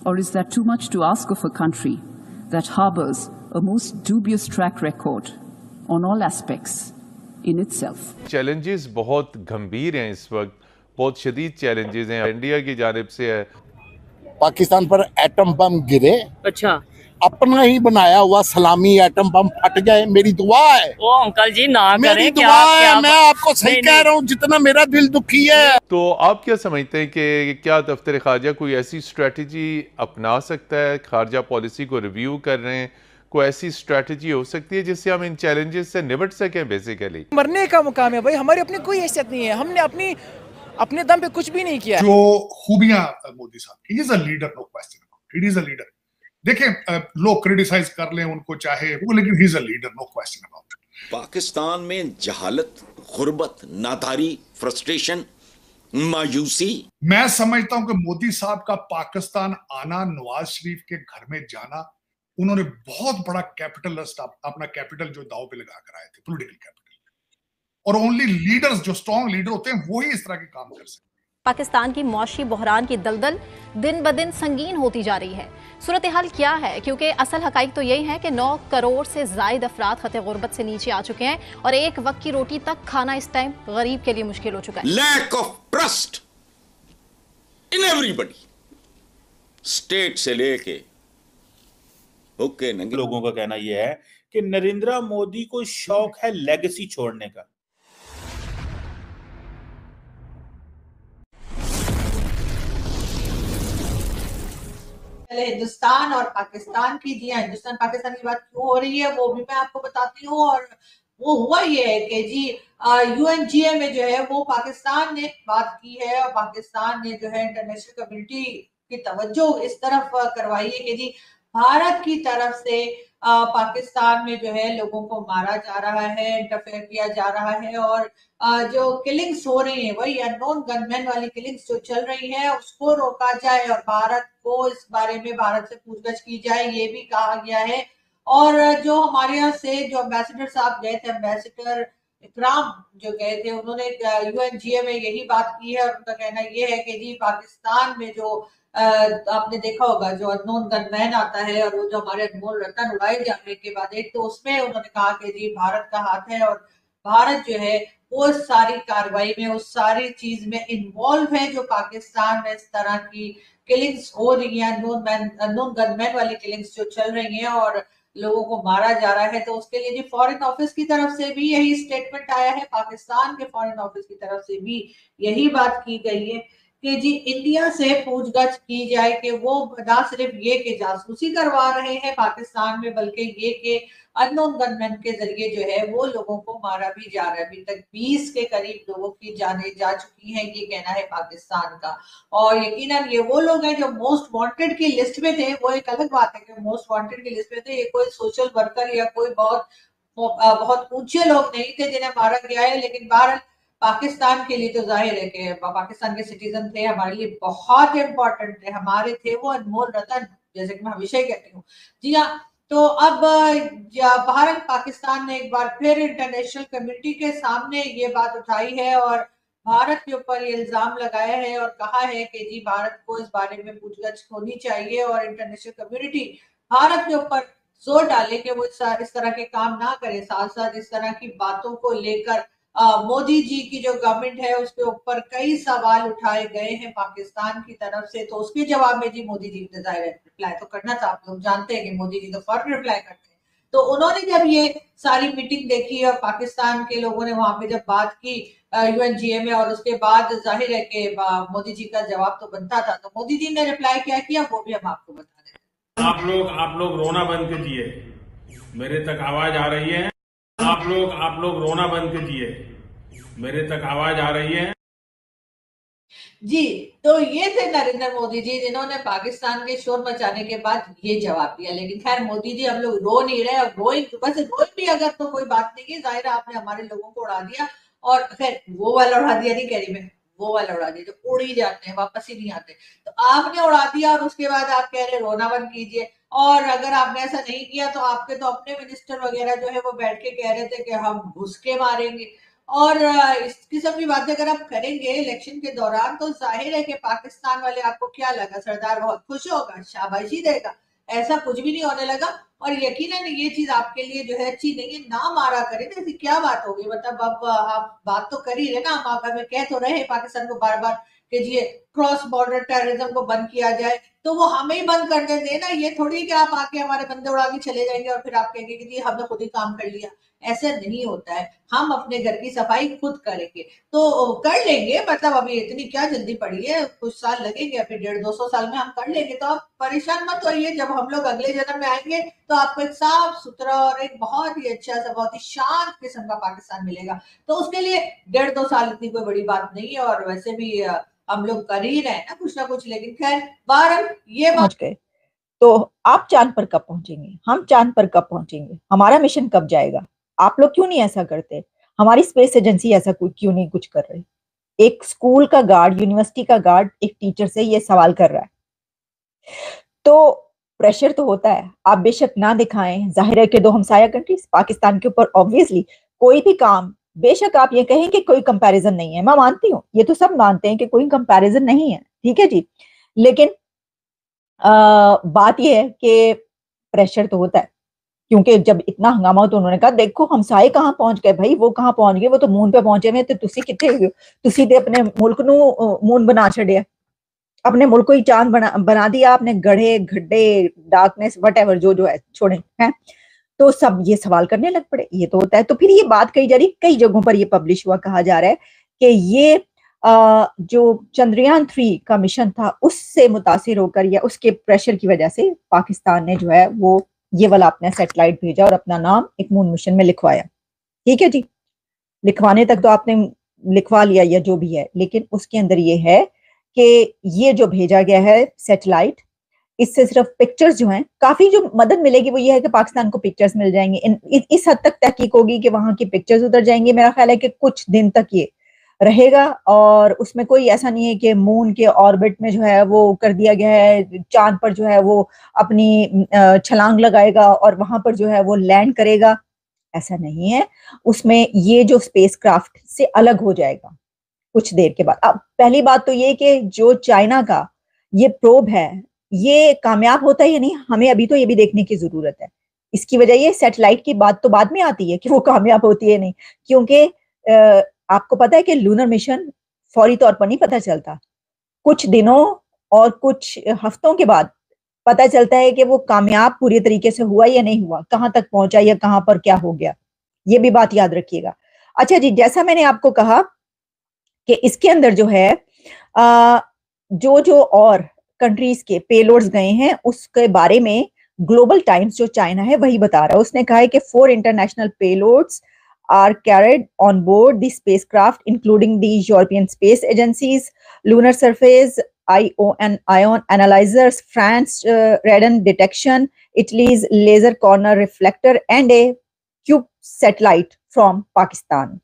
Or is that too much to ask of a country that harbors a most dubious track record on all aspects in itself? Challenges बहुत गंभीर हैं इस वक्त, बहुत शदीद challenges हैं। इंडिया की जानिब से है पाकिस्तान पर एटम बम गिरे, अच्छा, अपना ही बनाया हुआ सलामी एटम बम फट जाए, मेरी दुआ है। ओ अंकल जी ना मेरी करें, दुआ क्या है, क्या मैं आपको सही कह रहा हूँ, जितना मेरा दिल दुखी है। तो आप क्या समझते हैं कि क्या दफ्तर खारजा कोई ऐसी स्ट्रेटजी अपना सकता है? खारजा पॉलिसी को रिव्यू कर रहे हैं, कोई ऐसी स्ट्रेटजी हो सकती है जिससे हम इन चैलेंजेस से निपट सकें? बेसिकली मरने का मुकाम है भाई, हमारी अपनी कोई हैसियत नहीं है, हमने अपने दम पे कुछ भी नहीं किया। जो खूबियां मोदी साहब की, is a leader, no question, it is a leader. देखें, लोग क्रिटिसाइज कर लें उनको चाहे वो, लेकिन he is a leader, no question about it. Pakistan में जहालत, गुर्बत, नादारी, फ्रस्ट्रेशन, मायूसी। मैं समझता हूं कि मोदी साहब का पाकिस्तान आना, नवाज शरीफ के घर में जाना, उन्होंने बहुत बड़ा कैपिटलिस्ट अपना कैपिटल जो दाव पे लगा कर आए थे, पॉलिटिकल कैपिटल। और ओनली लीडर्स, जो स्ट्रॉन्ग लीडर होते हैं, वही इस तरह के काम कर सकते हैं। पाकिस्तान की मौशी बहरान की दलदल दिन ब दिन संगीन होती जा रही है। सूरत हाल क्या है? क्योंकि असल हकाइक तो यही है कि 9 करोड़ से जायद अफराद खते गुर्बत से नीचे आ चुके हैं और एक वक्त की रोटी तक खाना इस टाइम गरीब के लिए मुश्किल हो चुका है। Lack of trust in everybody, state से लेके लोगों का कहना यह है कि नरेंद्र मोदी को शौक है लेगेसी छोड़ने का। हिंदुस्तान और पाकिस्तान की, जी हिंदुस्तान पाकिस्तान की बात क्यों हो रही है वो भी मैं आपको बताती हूँ। और वो हुआ ये है कि जी UNGA में जो है वो पाकिस्तान ने बात की है और पाकिस्तान ने जो है इंटरनेशनल कम्युनिटी की तवज्जो इस तरफ करवाई है कि जी भारत की तरफ से पाकिस्तान में जो है लोगों को मारा जा रहा है, इंटरफेयर किया जा रहा है और जो किलिंग्स हो रही है, वही अननोन गनमैन वाली किलिंग्स जो चल रही है, उसको रोका जाए और भारत को इस बारे में भारत से पूछताछ की जाए, ये भी कहा गया है। और जो हमारे यहाँ से जो एम्बेसडर साहब गए थे, एम्बेसडर इकराम जो गए थे, उन्होंने UNGA में यही बात की है और उनका कहना ये है कि जी पाकिस्तान में जो आपने देखा होगा जो अननोन गनमैन आता है और वो जो हमारे अनमोल रतन उड़ाए जाने के बाद एक, तो उसमें उन्होंने कहा कि जी भारत का हाथ है और भारत जो है वो सारी कार्रवाई में, उस सारी चीज में इन्वॉल्व है जो पाकिस्तान में इस तरह की किलिंग्स हो रही है, अननोन गनमैन वाली किलिंग्स जो चल रही हैं और लोगों को मारा जा रहा है। तो उसके लिए जी फॉरेन ऑफिस की तरफ से भी यही स्टेटमेंट आया है, पाकिस्तान के फॉरेन ऑफिस की तरफ से भी यही बात की गई है कि जी इंडिया से पूछताछ की जाए कि वो ना सिर्फ ये कि जासूसी करवा रहे हैं पाकिस्तान में, बल्कि ये कि अननोन गनमैन के जरिए जो है वो लोगों को मारा भी जा रहा है। अभी तक 20 के करीब लोगों की जानें जा चुकी हैं, ये कहना है पाकिस्तान का। और यकीनन ये वो लोग हैं जो मोस्ट वांटेड की लिस्ट में थे। वो एक अलग बात है कि मोस्ट वांटेड की लिस्ट में थे, ये कोई सोशल वर्कर या कोई बहुत ऊंचे लोग नहीं थे जिन्हें मारा गया है, लेकिन बहरहाल पाकिस्तान के लिए तो जाहिर है कि पाकिस्तान के सिटीजन थे, हमारे लिए बहुत इंपॉर्टेंट थे, हमारे थे वो अनमोल रतन, जैसे कि मैं हमेशा ही कहती हूँ। जी हाँ, तो अब भारत पाकिस्तान ने एक बार फिर इंटरनेशनल कम्युनिटी के सामने ये बात उठाई है और भारत के ऊपर ये इल्जाम लगाया है और कहा है कि जी भारत को इस बारे में पूछताछ होनी चाहिए और इंटरनेशनल कम्युनिटी भारत के ऊपर जोर डाले कि वो इस तरह के काम ना करे। साथ साथ इस तरह की बातों को लेकर मोदी जी की जो गवर्नमेंट है उसके ऊपर कई सवाल उठाए गए हैं पाकिस्तान की तरफ से, तो उसके जवाब में जी मोदी जी ने जाहिर रिप्लाई तो करना था। आप लोग जानते हैं कि मोदी जी तो फौरन रिप्लाई करते हैं। तो उन्होंने जब ये सारी मीटिंग देखी और पाकिस्तान के लोगों ने वहां पे जब बात की UNGA में, और उसके बाद जाहिर है कि मोदी जी का जवाब तो बनता था, तो मोदी जी ने रिप्लाई क्या किया वो भी हम आपको बता दें। आप लोग रोना बंद कीजिए, मेरे तक आवाज आ रही है। आप लोग रोना बंद कीजिए, मेरे तक आवाज आ रही है। जी, तो ये थे नरेंद्र मोदी जी जिन्होंने पाकिस्तान के शोर मचाने के बाद ये जवाब दिया। लेकिन खैर मोदी जी, हम लोग रो नहीं रहे, और रोए भी अगर तो कोई बात नहीं की, जाहिर है आपने हमारे लोगों को उड़ा दिया। और खैर वो वाला उड़ा दिया नहीं कह रही मैं, वो वाला उड़ा दिया जो उड़ ही जाते हैं, वापस ही नहीं आते, तो आपने उड़ा दिया और उसके बाद आप कह रहे रोना बंद कीजिए। और अगर आपने ऐसा नहीं किया तो आपके तो अपने मिनिस्टर वगैरह जो है वो बैठ के कह रहे थे कि हम घुस के मारेंगे। और इस किस्म की बातें अगर आप करेंगे इलेक्शन के दौरान तो जाहिर है कि पाकिस्तान वाले आपको क्या लगा, सरदार बहुत खुश होगा, शाबाशी देगा। ऐसा कुछ भी नहीं होने लगा। और यकीनन ये चीज आपके लिए जो है अच्छी नहीं है, ना मारा करें तो ऐसी क्या बात होगी। मतलब अब आप बात तो कर ही रहे ना, हम आप हमें कह तो रहे पाकिस्तान को बार बार कि जी क्रॉस बॉर्डर टेररिज्म को बंद किया जाए, तो वो हमें ही बंद करने दें ना। ये थोड़ी कि आप आके हमारे बंदे उड़ा के चले जाएंगे और फिर आप कहेंगे कि जी हमने खुद ही काम कर लिया। ऐसा नहीं होता है, हम अपने घर की सफाई खुद करेंगे तो कर लेंगे। मतलब अभी इतनी क्या जल्दी पड़ी है, कुछ साल लगेंगे, अभी 150-200 साल में हम कर लेंगे। तो आप परेशान मत होइए, जब हम लोग अगले जन्म में आएंगे तो आपको एक साफ सुथरा और एक बहुत ही अच्छा सा, बहुत ही शांत किस्म का पाकिस्तान मिलेगा। तो उसके लिए 1.5-2 साल इतनी कोई बड़ी बात नहीं है। और वैसे भी हम लोग कर ही रहे हैं ना कुछ। लेकिन खैर बहरहाल ये पहुंच गए तो आप चांद पर कब पहुंचेंगे, हम चांद पर कब पहुंचेंगे, हमारा मिशन कब जाएगा? आप लोग क्यों नहीं ऐसा करते? हमारी स्पेस एजेंसी ऐसा क्यों नहीं कुछ कर रही? एक स्कूल का गार्ड, यूनिवर्सिटी का गार्ड एक टीचर से ये सवाल कर रहा है, तो प्रेशर तो होता है। आप बेशक ना दिखाएं, जाहिर है कि दो हमसाया कंट्रीज पाकिस्तान के ऊपर ऑब्वियसली कोई भी काम, बेशक आप ये कहें कि कोई कंपैरिजन नहीं है, मैं मानती हूँ, ये तो सब मानते हैं कि कोई कंपैरिजन नहीं है, ठीक है जी। लेकिन बात यह है कि प्रेशर तो होता है, क्योंकि जब इतना हंगामा हो तो उन्होंने कहा देखो हमसाए कहाँ पहुंच गए भाई, वो कहाँ पहुंच गए, वो तो मून पे पहुंचे हुए, तो तुसी कितने हो, तुसी ते अपने मुल्क नू मून बना छड़िया, अपने मुल्क को ही चांद बना दिया आपने, गढ़े गड्ढे डार्कनेस वट जो जो है छोड़े हैं। तो सब ये सवाल करने लग पड़े, ये तो होता है। तो फिर ये बात कही जा रही, कई जगहों पर ये पब्लिश हुआ, कहा जा रहा है कि ये जो चंद्रयान 3 का मिशन था उससे मुतासिर होकर या उसके प्रेशर की वजह से पाकिस्तान ने जो है वो ये वाला अपना सैटेलाइट भेजा और अपना नाम एक मून मिशन में लिखवाया। ठीक है जी, लिखवाने तक तो आपने लिखवा लिया या जो भी है, लेकिन उसके अंदर ये है कि ये जो भेजा गया है सैटेलाइट, इससे सिर्फ पिक्चर्स जो हैं, काफी जो मदद मिलेगी वो ये है कि पाकिस्तान को पिक्चर्स मिल जाएंगे। इस हद तक तहकीक होगी कि वहां की पिक्चर्स उतर जाएंगी। मेरा ख्याल है कि कुछ दिन तक ये रहेगा और उसमें कोई ऐसा नहीं है कि मून के ऑर्बिट में जो है वो कर दिया गया है, चांद पर जो है वो अपनी छलांग लगाएगा और वहां पर जो है वो लैंड करेगा, ऐसा नहीं है। उसमें ये जो स्पेसक्राफ्ट से अलग हो जाएगा कुछ देर के बाद। अब पहली बात तो ये कि जो चाइना का ये प्रोब है ये कामयाब होता है या नहीं, हमें अभी तो ये भी देखने की जरूरत है। इसकी वजह ये सैटेलाइट की बात तो बाद में आती है कि वो कामयाब होती है नहीं, क्योंकि आपको पता है कि लूनर मिशन फौरी तौर पर नहीं पता चलता, कुछ दिनों और कुछ हफ्तों के बाद पता चलता है कि वो कामयाब पूरी तरीके से हुआ या नहीं हुआ, कहां तक पहुंचा या कहां पर क्या हो गया, ये भी बात याद रखिएगा। अच्छा जी, जैसा मैंने आपको कहा कि इसके अंदर जो है जो जो और कंट्रीज के पेलोड्स गए हैं उसके बारे में ग्लोबल टाइम्स जो चाइना है वही बता रहा है। उसने कहा है कि 4 international payloads are carried on board the spacecraft, including the European Space Agency's Lunar Surface Ion Analyzers, France Radon Detection, Italy's Laser Corner Reflector, and a CubeSat satellite from Pakistan.